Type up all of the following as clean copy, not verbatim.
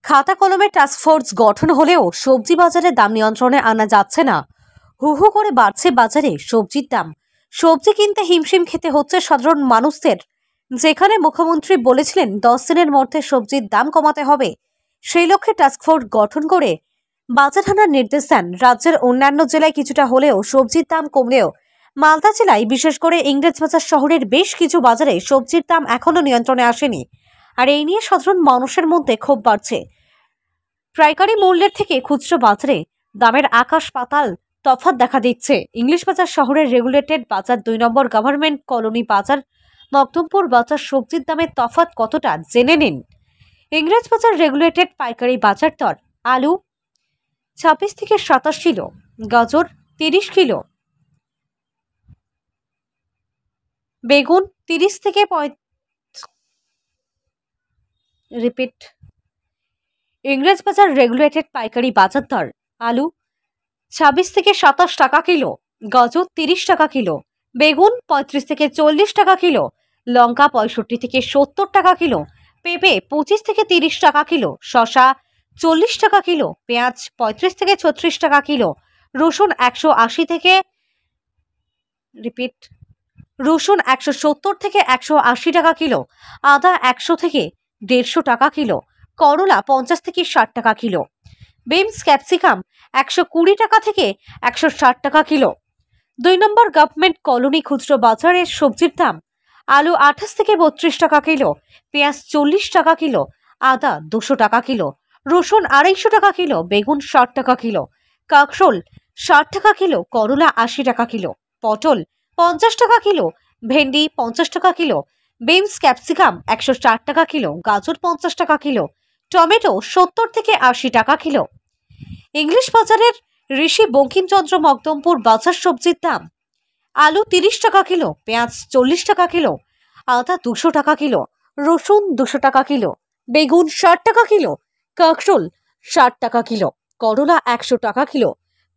খাতা কলমে টাস্কফোর্স গঠন হলেও সবজি বাজারে দাম নিয়ন্ত্রণে আনা যাচ্ছে না। হু হু করে বাড়ছে বাজারে সবজির দাম। সবজি কিনতে হিমশিম খেতে হচ্ছে সাধারণ মানুষদের। যেখানে মুখ্যমন্ত্রী বলেছিলেন 10 দিনের মধ্যে সবজির দাম কমাতে হবে, সেই লক্ষ্যে টাস্কফোর্স গঠন করে বাজার আনার নির্দেশ দেন। রাজ্যের অন্যান্য জেলায় কিছুটা হলেও সবজির দাম কমলেও মালদা জেলায় বিশেষ করে ইংরেজবাজার শহরের বেশ কিছু বাজারে সবজির দাম এখনো নিয়ন্ত্রণে আসেনি। আর এই নিয়ে সাধারণ মানুষের মধ্যে ক্ষোভ বাড়ছে। পাইকারি মূল্যের থেকে খুচরো বাজারে দামের আকাশ পাতাল তফাৎ দেখা দিচ্ছে। ইংলিশ বাজার শহরের রেগুলেটেড বাজার 2 নম্বর গভর্নমেন্ট কলোনি বাজার, মকদুমপুর বাজার সবজির দামের তফাৎ কতটা জেনে নিন। ইংরেজ বাজার রেগুলেটেড পাইকারি বাজার দর: আলু 26 থেকে 27 কিলো, গাজর 30 কিলো, বেগুন 30 থেকে ইংরেজ বাজার রেগুলেটেড পাইকারি বাজার দর: আলু 26 থেকে 27 টাকা কিলো, গাজর 30 টাকা কিলো, বেগুন 35 থেকে 40 টাকা কিলো, লঙ্কা 65 থেকে 70 টাকা কিলো, পেঁপে 25 থেকে 30 টাকা কিলো, শসা 40 টাকা কিলো, পেঁয়াজ 35 থেকে 36 টাকা কিলো, রসুন 180 থেকে রসুন 170 থেকে 180 টাকা কিলো, আদা 100 থেকে 150 টাকা কিলো, করলা 50 থেকে 60 টাকা কিলো, বিনস ক্যাপসিকাম 120 টাকা থেকে 160 টাকা কিলো। 2 নম্বর গভর্নমেন্ট কলোনি খুচরো বাজারের সবজির দাম: আলু 28 থেকে 32 টাকা কিলো, পেঁয়াজ 40 টাকা কিলো, আদা 200 টাকা কিলো, রসুন 250 টাকা কিলো, বেগুন 60 টাকা কিলো, কাঁকরোল 60 টাকা কিলো, করলা 80 টাকা কিলো, পটল 50 টাকা কিলো, ভেন্ডি 50 টাকা কিলো, বিনস ক্যাপসিকাম 160 টাকা কিলো, গাজর 50 টাকা কিলো, টমেটো 70 থেকে 80 টাকা কিলো। ইংলিশ বাজারের ঋষি বঙ্কিমচন্দ্র মকদুমপুর বাজার সবজির দাম: আলু 30 টাকা কিলো, পেঁয়াজ 40 টাকা কিলো, আদা 200 টাকা কিলো, রসুন 200 টাকা কিলো, বেগুন 60 টাকা কিলো, কাঁকরোল 60 টাকা কিলো, করলা 100 টাকা কিলো,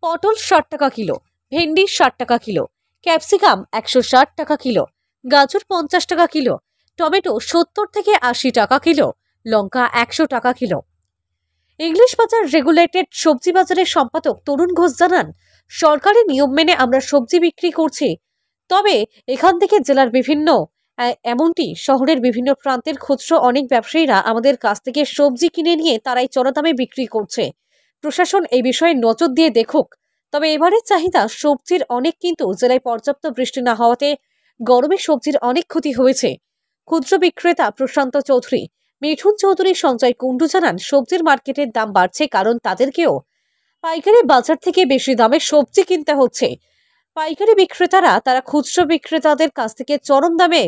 পটল 60 টাকা কিলো, ভেন্ডি 60 টাকা কিলো, ক্যাপসিকাম 160 টাকা কিলো, গাজর 50 টাকা কিলো, টমেটো 70 থেকে 80 টাকা কিলো, লঙ্কা 100 টাকা কিলো। ইংলিশ বাজার রেগুলেটেড সবজি বাজারের সম্পাদক তরুণ ঘোষ জানান, সরকারি নিয়ম মেনে আমরা সবজি বিক্রি করছি, তবে এখান থেকে জেলার বিভিন্ন এমনটি শহরের বিভিন্ন প্রান্তের খুচরো অনেক ব্যবসায়ীরা আমাদের কাছ থেকে সবজি কিনে নিয়ে তারাই চড়া দামে বিক্রি করছে। প্রশাসন এই বিষয়ে নজর দিয়ে দেখুক। তবে এবারের চাহিদা সবজির অনেক, কিন্তু জেলায় পর্যাপ্ত বৃষ্টি না হওয়াতে গরমে সবজির অনেক ক্ষতি হয়েছে। ক্ষুদ্র বিক্রেতা প্রশান্ত চৌধুরী, মিঠুন চৌধুরী, সঞ্জয় কুণ্ডু জানান, সবজির মার্কেটের দাম বাড়ছে কারণ তাদেরকেও পাইকারি বাজার থেকে বেশি দামে সবজি কিনতে হচ্ছে। পাইকারি বিক্রেতারা তারা খুচরো বিক্রেতাদের কাছ থেকে চরম দামে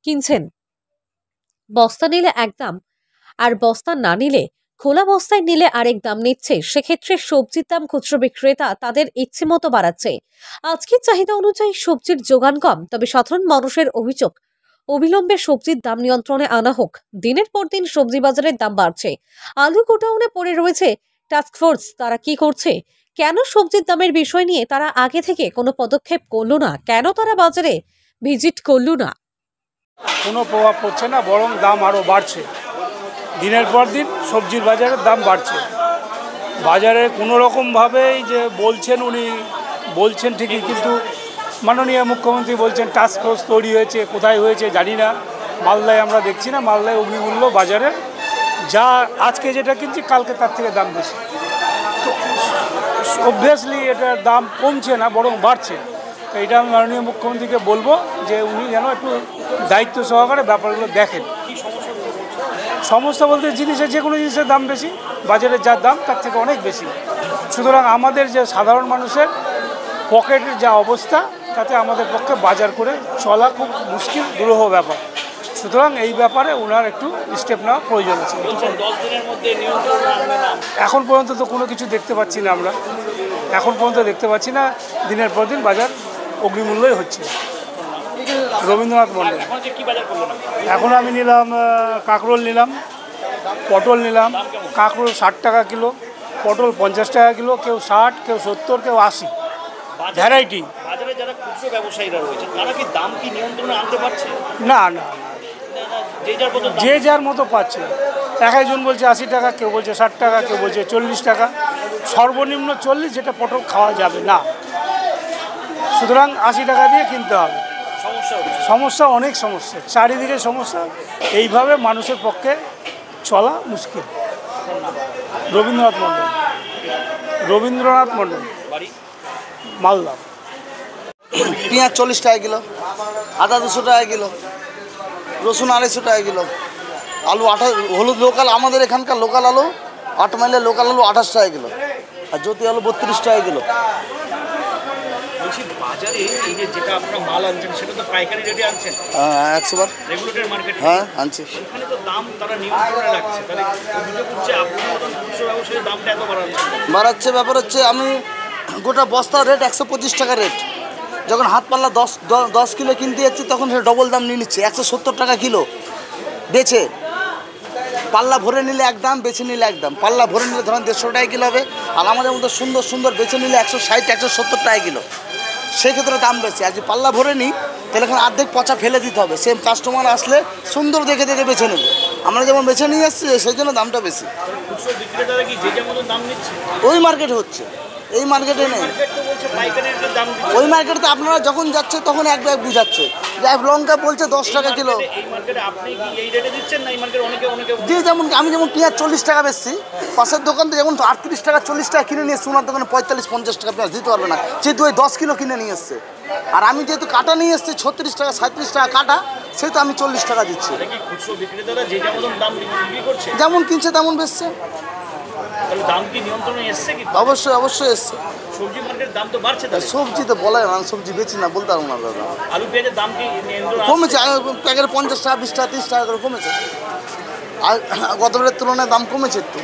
কিনছেন। বস্তা নিলে এক দাম, আর বস্তা না নিলে, খোলা বস্তায় নিলে আরেক দাম নিচ্ছে। সেক্ষেত্রে সবজির দাম খুচরো বিক্রেতা তাদের ইচ্ছে মতো বাড়াচ্ছে। আজকের চাহিদা অনুযায়ী সবজির যোগান কম, তবে সাধারণ মানুষের অভিযোগ অবিলম্বে সবজির দাম নিয়ন্ত্রণে আনা হোক। দিনের পর দিন সবজি বাজারের দাম বাড়ছে। আলু গোডাউনে পড়ে রয়েছে টাস্কফোর্স, তারা কি করছে? কেন সবজির দামের বিষয় নিয়ে তারা আগে থেকে কোনো পদক্ষেপ করলো না? কেন তারা বাজারে ভিজিট করলো না? কোনো প্রভাব পড়ছে না, বরং দাম আরও বাড়ছে। দিনের পর দিন সবজির বাজারের দাম বাড়ছে। বাজারে কোনো রকমভাবেই যে বলছেন, উনি বলছেন ঠিকই, কিন্তু মাননীয় মুখ্যমন্ত্রী বলছেন টাস্কফোর্স তৈরি হয়েছে, কোথায় হয়েছে জানি না। মালদায় আমরা দেখছি না, মালদায় অগ্নিমূল্য বাজারে যা আজকে যেটা কিনছি কালকে তার থেকে দাম বেশি। তো অবভিয়াসলি এটার দাম কমছে না, বরং বাড়ছে। তো এটা আমি মাননীয় মুখ্যমন্ত্রীকে বলবো যে উনি যেন একটু দায়িত্ব সহকারে ব্যাপারগুলো দেখেন। সমস্যা বলতে জিনিসের, যে কোনো জিনিসের দাম বেশি, বাজারের যা দাম তার থেকে অনেক বেশি। সুতরাং আমাদের যে সাধারণ মানুষের পকেটের যা অবস্থা, তাতে আমাদের পক্ষে বাজার করে চলা খুব মুশকিল, দুরূহ ব্যাপার। সুতরাং এই ব্যাপারে ওনার একটু স্টেপ নেওয়া প্রয়োজন আছে। এখন পর্যন্ত তো কোনো কিছু দেখতে পাচ্ছি না আমরা, এখন পর্যন্ত দেখতে পাচ্ছি না। দিনের পর দিন বাজার অগ্নিমূল্যই হচ্ছে। রবীন্দ্রনাথ মন্ডল। এখন আমি নিলাম কাঁকরোল, নিলাম পটল, নিলাম কাঁকরোল 60 টাকা কিলো, পটল 50 টাকা কিলো, কেউ 60, কেউ 70, কেউ 80, ভ্যারাইটি। বাজারে যারা খুচরো ব্যবসায়ীরা রয়েছে তারা কি দাম কি নিয়ন্ত্রণে আনতে পারছে? না না, যে যার মতো পাচ্ছে। এক একজন বলছে 80 টাকা, কেউ বলছে 60 টাকা, কেউ বলছে 40 টাকা, সর্বনিম্ন 40, যেটা পটল খাওয়া যাবে না। সুতরাং 80 টাকা দিয়ে কিনতে হবে। সমস্যা, অনেক সমস্যা, চারিদিকে সমস্যা। এইভাবে মানুষের পক্ষে চলা মুশকিল। রবীন্দ্রনাথ মণ্ডল, মালদা। পেঁয়াজ 40 টাকা কিলো, আদা 200 টাকা কিলো, রসুন 250 টাকা কিলো, আলু হলুদ লোকাল, আমাদের এখানকার লোকাল আলু 8 মাইলের লোকাল আলু 28 টাকা কিলো, আর জ্যোতি আলু 32 টাকা কিলো। বলছি বাজারে এই যে যেটা আপনারা মাল আনছেন সেটা তো পাইকারি রেটে আনছেন? হ্যাঁ, 100 বার। Regulator market? হ্যাঁ, আনছি। সেখানে তো দাম তারা নিয়ন্ত্রণে রাখছে, তাহলে অভিযোগ হচ্ছে আপনার মতন খুচরো ব্যবসায়ীর দামটা এত বাড়াচ্ছে। ব্যাপার হচ্ছে আমি গোটা বস্তার রেট 125 টাকা রেট, যখন হাত পাল্লা 10 কিলো কিনতে যাচ্ছি তখন সে ডবল দাম নিয়ে নিচ্ছে। 170 টাকা কিলো বেচে, পাল্লা ভরে নিলে এক দাম, বেছে নিলে এক দাম। পাল্লা ভরে নিলে ধরেন 150 টাকা কিলো হবে, আর আমাদের মধ্যে সুন্দর সুন্দর বেছে নিলে 160 170 টাকা কিলো, সেক্ষেত্রে দাম বেশি। আর যদি পাল্লা ভরে নিই তাহলে এখন অর্ধেক পচা ফেলে দিতে হবে। সেম কাস্টমার আসলে সুন্দর দেখে দেখে বেছে নেবে। আমরা যেমন বেছে নিয়ে আসছি সেই জন্য দামটা বেশি। খুচরো বিক্রেতারা কি যে যেমন দাম নিচ্ছে? ওই মার্কেটে হচ্ছে, এই মার্কেটে নেই। ওই মার্কেটে আপনারা যখন যাচ্ছে তখন এক ব্যাগ বুঝাচ্ছে, লঙ্কা বলছে 10 টাকা কিলো। যে যেমন আমি যেমন পেঁয়াজ 40 টাকা বেচছি, পাশের দোকান থেকে যেমন 38 টাকা 40 টাকা কিনে নিয়ে এসছি, ওনার দোকানে 45-50 টাকা পেঁয়াজ দিতে পারবে না, যেহেতু ওই 10 কিলো কিনে নিয়ে এসছে। আর আমি যেহেতু কাটা নিয়ে এসছি 36 টাকা 37 টাকা কাটা, সেহেতু আমি 40 টাকা দিচ্ছি। যেমন কিনছে তেমন বেচছে। অবশ্যই অবশ্যই এসছে। সবজি তো বলাই না, সবজি বেচি না, বলতে পারবো না দাদা। আলু পেঁয়াজের দাম কি কমেছে, প্যাকেটে 50 টাকা 20 টাকা 30 টাকা করে কমেছে। আর গত বছরের তুলনায় দাম কমেছে একটু,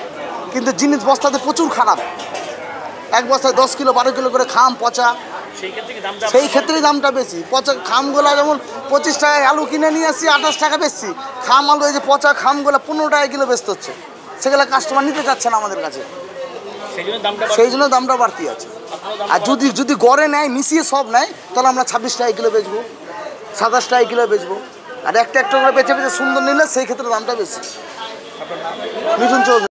কিন্তু জিনিস বস্তাতে প্রচুর খারাপ। এক বস্তায় 10 কিলো 12 কিলো করে খাম পচা, সেই ক্ষেত্রেই দামটা বেশি। পচা খামগুলা যেমন 25 টাকায় আলু কিনে নিয়ে আসছি, 28 টাকা বেচছি। খাম আলু এই যে পচা খামগুলা 15 টাকা কিলো বেচতে হচ্ছে, সেগুলো কাস্টমার নিতে চাচ্ছে না আমাদের কাছে, সেই জন্য দামটা বাড়তি আছে। আর যদি গড়ে নেয়, মিশিয়ে সব নেয়, তাহলে আমরা 26 টাকা কিলো বেচবো, 27 টাকা কিলো বেচবো। আর একটা করে বেচে বেচে সুন্দর নিলে সেই ক্ষেত্রে দামটা বেশি। মিঠুন চৌধুরী।